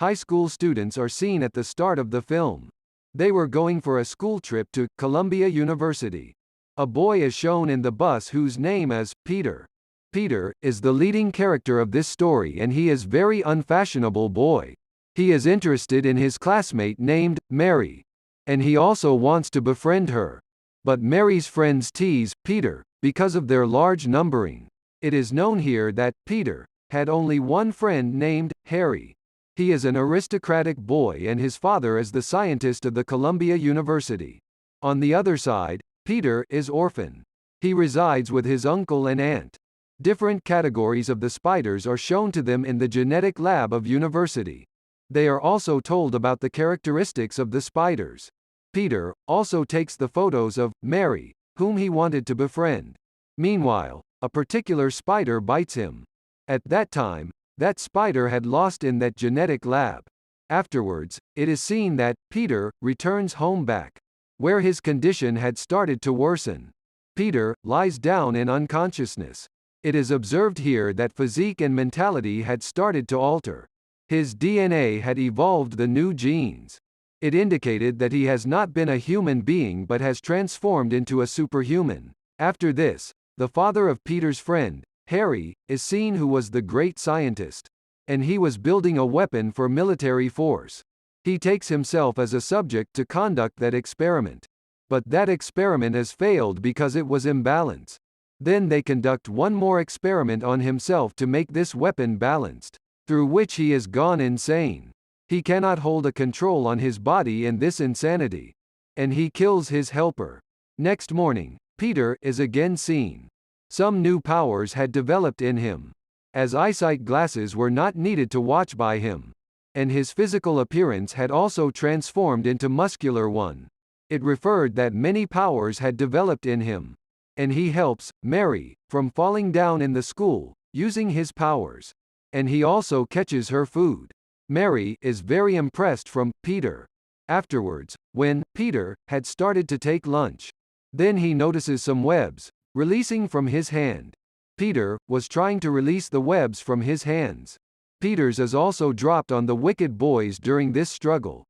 high school students are seen at the start of the film. They were going for a school trip to Columbia University. A boy is shown in the bus whose name is Peter. Peter is the leading character of this story and he is very unfashionable boy. He is interested in his classmate named Mary. And he also wants to befriend her. But Mary's friends tease Peter because of their large numbering. It is known here that Peter had only one friend named Harry. He is an aristocratic boy and his father is the scientist of the Columbia University. On the other side, Peter is orphan. He resides with his uncle and aunt. Different categories of the spiders are shown to them in the genetic lab of university. They are also told about the characteristics of the spiders. Peter also takes the photos of Mary, whom he wanted to befriend. Meanwhile, a particular spider bites him. At that time, that spider had lost in that genetic lab. Afterwards, it is seen that Peter returns home back, where his condition had started to worsen. Peter lies down in unconsciousness. It is observed here that physique and mentality had started to alter. His DNA had evolved the new genes. It indicated that he has not been a human being but has transformed into a superhuman. After this, the father of Peter's friend, Harry, is seen who was the great scientist. And he was building a weapon for military force. He takes himself as a subject to conduct that experiment. But that experiment has failed because it was imbalanced. Then they conduct one more experiment on himself to make this weapon balanced, through which he is gone insane. He cannot hold a control on his body in this insanity. And he kills his helper. Next morning, Peter is again seen. Some new powers had developed in him. As eyesight glasses were not needed to watch by him. And his physical appearance had also transformed into muscular one. It referred that many powers had developed in him. And he helps Mary from falling down in the school, using his powers. And he also catches her food. Mary is very impressed from Peter. Afterwards, when Peter had started to take lunch, then he notices some webs releasing from his hand. Peter was trying to release the webs from his hands. Peter's is also dropped on the wicked boys during this struggle.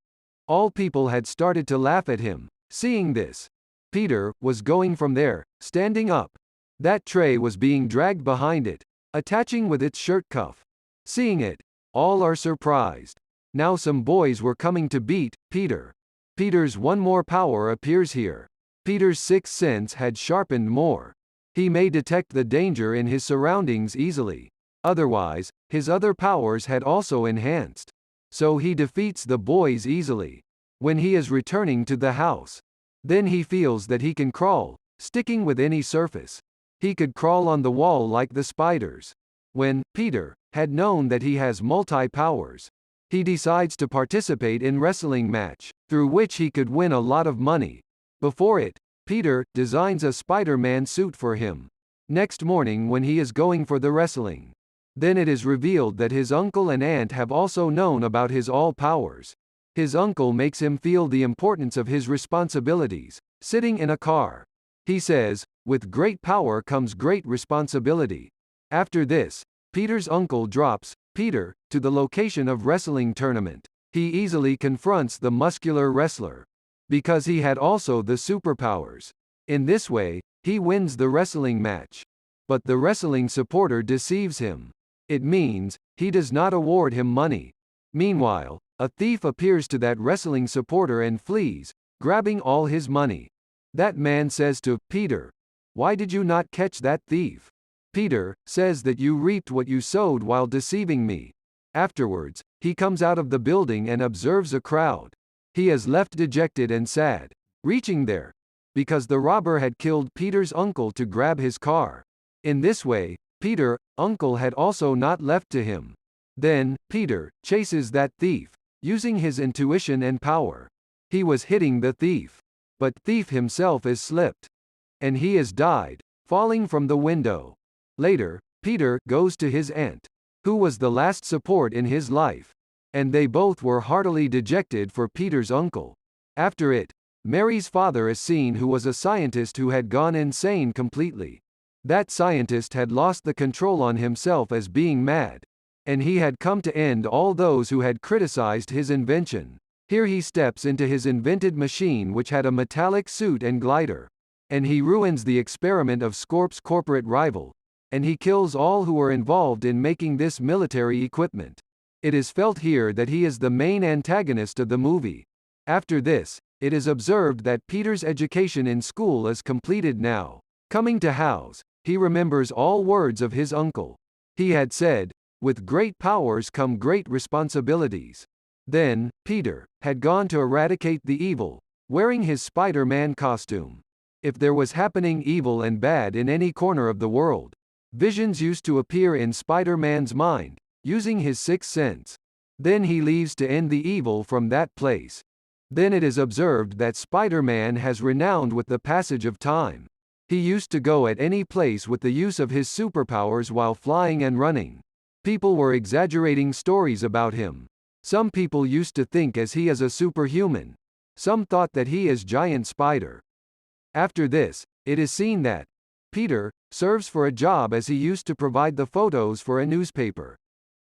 All people had started to laugh at him. Seeing this, Peter was going from there, standing up. That tray was being dragged behind it, attaching with its shirt cuff. Seeing it, all are surprised. Now some boys were coming to beat Peter. Peter's one more power appears here. Peter's sixth sense had sharpened more. He may detect the danger in his surroundings easily. Otherwise, his other powers had also enhanced. So he defeats the boys easily. When he is returning to the house, then he feels that he can crawl, sticking with any surface. He could crawl on the wall like the spiders. When Peter had known that he has multi-powers, he decides to participate in wrestling match, through which he could win a lot of money. Before it, Peter designs a Spider-Man suit for him. Next morning when he is going for the wrestling, then it is revealed that his uncle and aunt have also known about his all powers. His uncle makes him feel the importance of his responsibilities, sitting in a car. He says, with great power comes great responsibility. After this, Peter's uncle drops Peter to the location of wrestling tournament. He easily confronts the muscular wrestler, because he had also the superpowers. In this way, he wins the wrestling match. But the wrestling supporter deceives him. It means, he does not award him money. Meanwhile, a thief appears to that wrestling supporter and flees, grabbing all his money. That man says to Peter, "Why did you not catch that thief?" Peter says that you reaped what you sowed while deceiving me. Afterwards, he comes out of the building and observes a crowd. He is left dejected and sad, reaching there, because the robber had killed Peter's uncle to grab his car. In this way, Peter's uncle had also not left to him. Then, Peter chases that thief, using his intuition and power. He was hitting the thief, but thief himself is slipped. And he is died, falling from the window. Later, Peter goes to his aunt, who was the last support in his life. And they both were heartily dejected for Peter's uncle. After it, Mary's father is seen, who was a scientist who had gone insane completely. That scientist had lost the control on himself as being mad. and he had come to end all those who had criticized his invention. Here he steps into his invented machine which had a metallic suit and glider. And he ruins the experiment of Scorp's corporate rival. And he kills all who were involved in making this military equipment. It is felt here that he is the main antagonist of the movie. After this, it is observed that Peter's education in school is completed now. Coming to house, he remembers all words of his uncle. He had said, "With great powers come great responsibilities." Then, Peter had gone to eradicate the evil, wearing his Spider-Man costume. If there was happening evil and bad in any corner of the world, visions used to appear in Spider-Man's mind, using his sixth sense. Then he leaves to end the evil from that place. Then it is observed that Spider-Man has renowned with the passage of time. He used to go at any place with the use of his superpowers while flying and running. People were exaggerating stories about him. Some people used to think as he is a superhuman. Some thought that he is giant spider. After this, it is seen that Peter serves for a job as he used to provide the photos for a newspaper.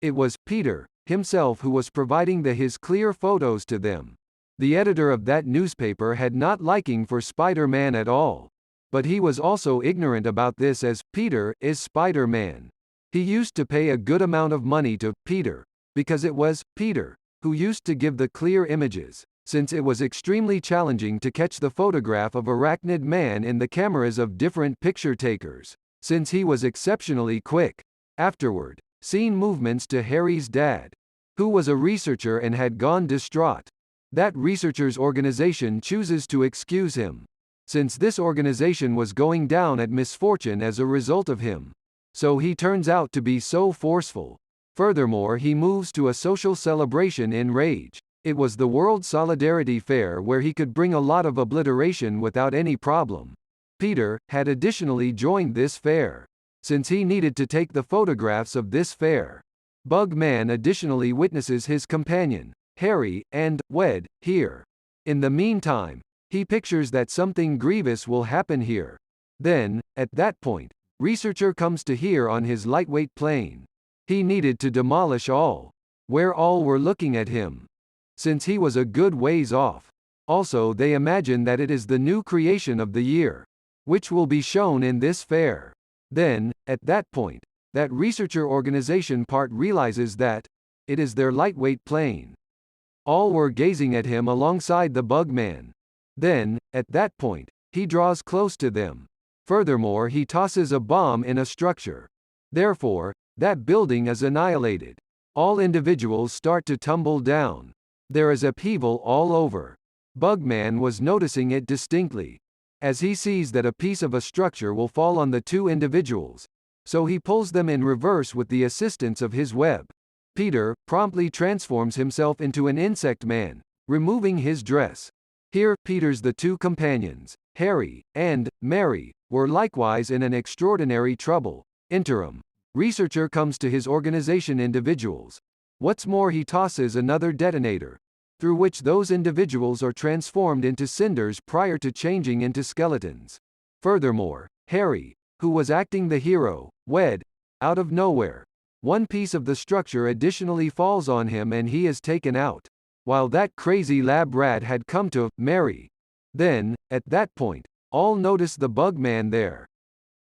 It was Peter himself who was providing his clear photos to them. The editor of that newspaper had not liking for Spider-Man at all. But he was also ignorant about this as Peter is Spider-Man. He used to pay a good amount of money to Peter, because it was Peter who used to give the clear images, since it was extremely challenging to catch the photograph of Arachnid Man in the cameras of different picture takers, since he was exceptionally quick. Afterward, scene movements to Harry's dad, who was a researcher and had gone distraught. That researcher's organization chooses to excuse him, since this organization was going down at misfortune as a result of him. So he turns out to be so forceful. Furthermore, he moves to a social celebration in rage. It was the World Solidarity Fair where he could bring a lot of obliteration without any problem. Peter had additionally joined this fair, since he needed to take the photographs of this fair. Bugman additionally witnesses his companion, Harry, and wed here. In the meantime, he pictures that something grievous will happen here. Then, at that point, researcher comes to here on his lightweight plane. He needed to demolish all, where all were looking at him, since he was a good ways off. Also they imagine that it is the new creation of the year, which will be shown in this fair. Then, at that point, that researcher organization part realizes that it is their lightweight plane. All were gazing at him alongside the Bugman. Then, at that point, he draws close to them. Furthermore, he tosses a bomb in a structure. Therefore, that building is annihilated. All individuals start to tumble down. There is upheaval all over. Bugman was noticing it distinctly, as he sees that a piece of a structure will fall on the two individuals. So he pulls them in reverse with the assistance of his web. Peter promptly transforms himself into an insect man, removing his dress. Here, Peter's the two companions, Harry and Mary, were likewise in an extraordinary trouble. Interim. Researcher comes to his organization individuals. What's more, he tosses another detonator, through which those individuals are transformed into cinders prior to changing into skeletons. Furthermore, Harry, who was acting the hero, wed, out of nowhere. One piece of the structure additionally falls on him and he is taken out, while that crazy lab rat had come to Mary. Then, at that point, all notice the Bugman there.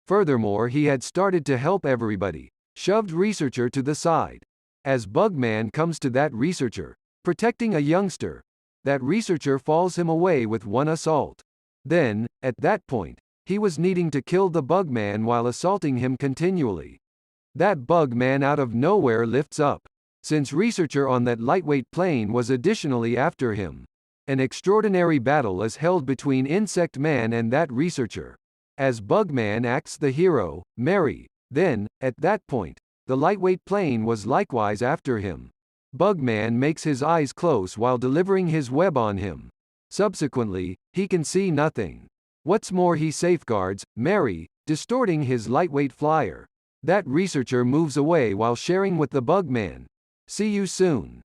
Furthermore, he had started to help everybody, shoved researcher to the side. As Bugman comes to that researcher, protecting a youngster, that researcher falls him away with one assault. Then, at that point, he was needing to kill the Bugman while assaulting him continually. That Bugman out of nowhere lifts up, since researcher on that lightweight plane was additionally after him. An extraordinary battle is held between Insect Man and that researcher. As Bugman acts the hero, Mary. Then, at that point, the lightweight plane was likewise after him. Bugman makes his eyes close while delivering his web on him. Subsequently, he can see nothing. What's more, he safeguards Mary, distorting his lightweight flyer. That researcher moves away while sharing with the Bugman. See you soon.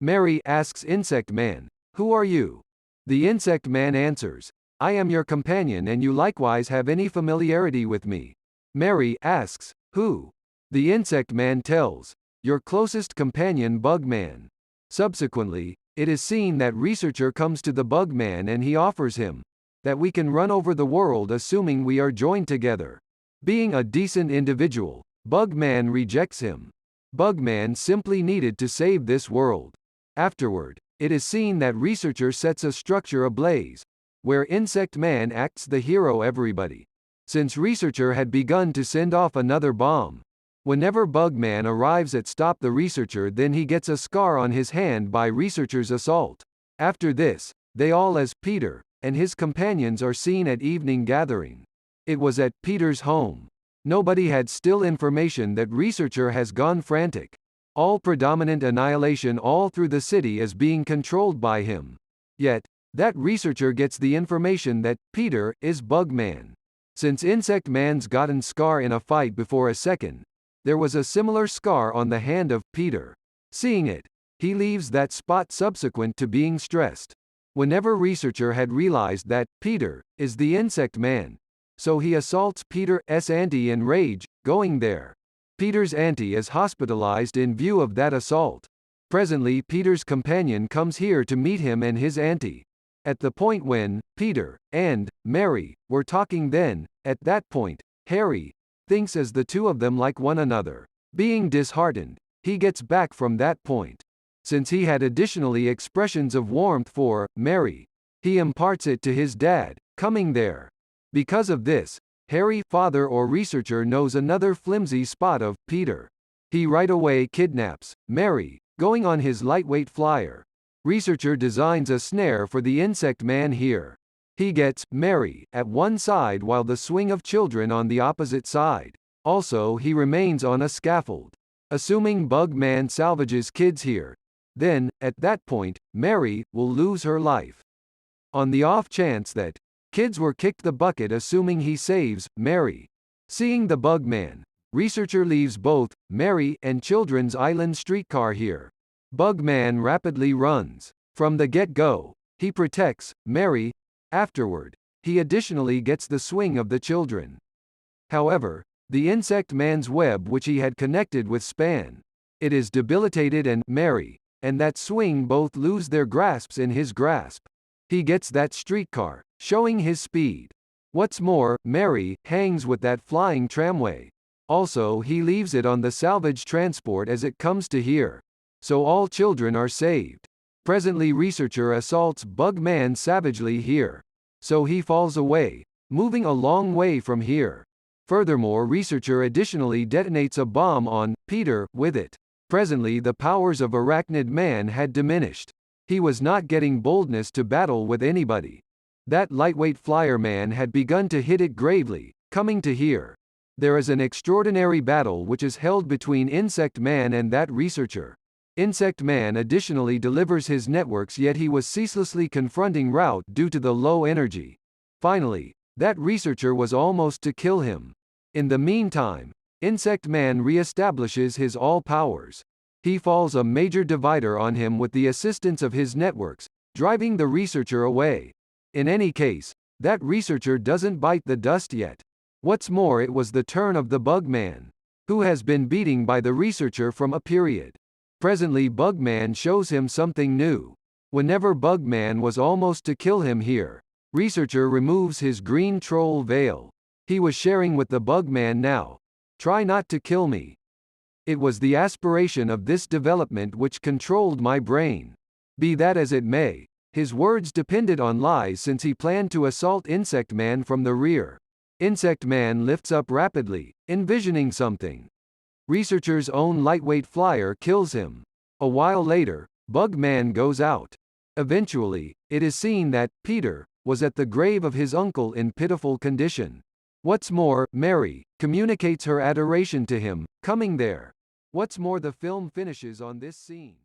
Mary asks Insect Man, "Who are you?" The Insect Man answers, "I am your companion and you likewise have any familiarity with me." Mary asks, "Who?" The Insect Man tells, your closest companion Bugman. Subsequently, it is seen that researcher comes to the Bugman and he offers him that we can run over the world assuming we are joined together. Being a decent individual, Bugman rejects him. Bugman simply needed to save this world. Afterward, it is seen that researcher sets a structure ablaze, where Insect Man acts the hero everybody. Since researcher had begun to send off another bomb, whenever Bugman arrives at stop the researcher, then he gets a scar on his hand by researcher's assault. After this, they all as Peter and his companions are seen at evening gathering. It was at Peter's home. Nobody had still information that researcher has gone frantic. All predominant annihilation all through the city is being controlled by him. Yet, that researcher gets the information that Peter is Bugman. Since Insect Man's gotten scar in a fight before a second, there was a similar scar on the hand of Peter. Seeing it, he leaves that spot subsequent to being stressed. Whenever researcher had realized that Peter is the Insect Man, so he assaults Peter's auntie in rage, going there. Peter's auntie is hospitalized in view of that assault. Presently Peter's companion comes here to meet him and his auntie. At the point when Peter and Mary were talking, then, at that point, Harry thinks as the two of them like one another. Being disheartened, he gets back from that point. Since he had additionally expressions of warmth for Mary, he imparts it to his dad, coming there. Because of this, Harry, father or researcher, knows another flimsy spot of Peter. He right away kidnaps Mary, going on his lightweight flyer. Researcher designs a snare for the Insect Man here. He gets Mary at one side while the swing of children on the opposite side. Also, he remains on a scaffold. Assuming Bugman salvages kids here, then, at that point, Mary will lose her life. On the off chance that kids were kicked the bucket, assuming he saves Mary. Seeing the Bugman, researcher leaves both Mary and children's island streetcar here. Bugman rapidly runs. From the get-go, he protects Mary. Afterward, he additionally gets the swing of the children. However, the Insect Man's web which he had connected with span. It is debilitated and Mary and that swing both lose their grasps in his grasp. He gets that streetcar, showing his speed. What's more, Mary hangs with that flying tramway. Also, he leaves it on the salvage transport as it comes to here. So all children are saved. Presently researcher assaults Bugman savagely here. So he falls away, moving a long way from here. Furthermore, researcher additionally detonates a bomb on Peter with it. Presently the powers of Arachnid Man had diminished. He was not getting boldness to battle with anybody. That lightweight flyer man had begun to hit it gravely, coming to here. There is an extraordinary battle which is held between Insect Man and that researcher. Insect Man additionally delivers his networks, yet he was ceaselessly confronting Route due to the low energy. Finally, that researcher was almost to kill him. In the meantime, Insect Man re-establishes his all powers. He falls a major divider on him with the assistance of his networks, driving the researcher away. In any case, that researcher doesn't bite the dust yet. What's more, it was the turn of the Bugman, who has been beating by the researcher from a period. Presently Bugman shows him something new. Whenever Bugman was almost to kill him here, researcher removes his green troll veil. He was sharing with the Bugman now. Try not to kill me. It was the aspiration of this development which controlled my brain. Be that as it may, his words depended on lies since he planned to assault Insect Man from the rear. Insect Man lifts up rapidly, envisioning something. Researcher's own lightweight flyer kills him. A while later, Bugman goes out. Eventually, it is seen that Peter was at the grave of his uncle in pitiful condition. What's more, Mary communicates her adoration to him, coming there. What's more, the film finishes on this scene.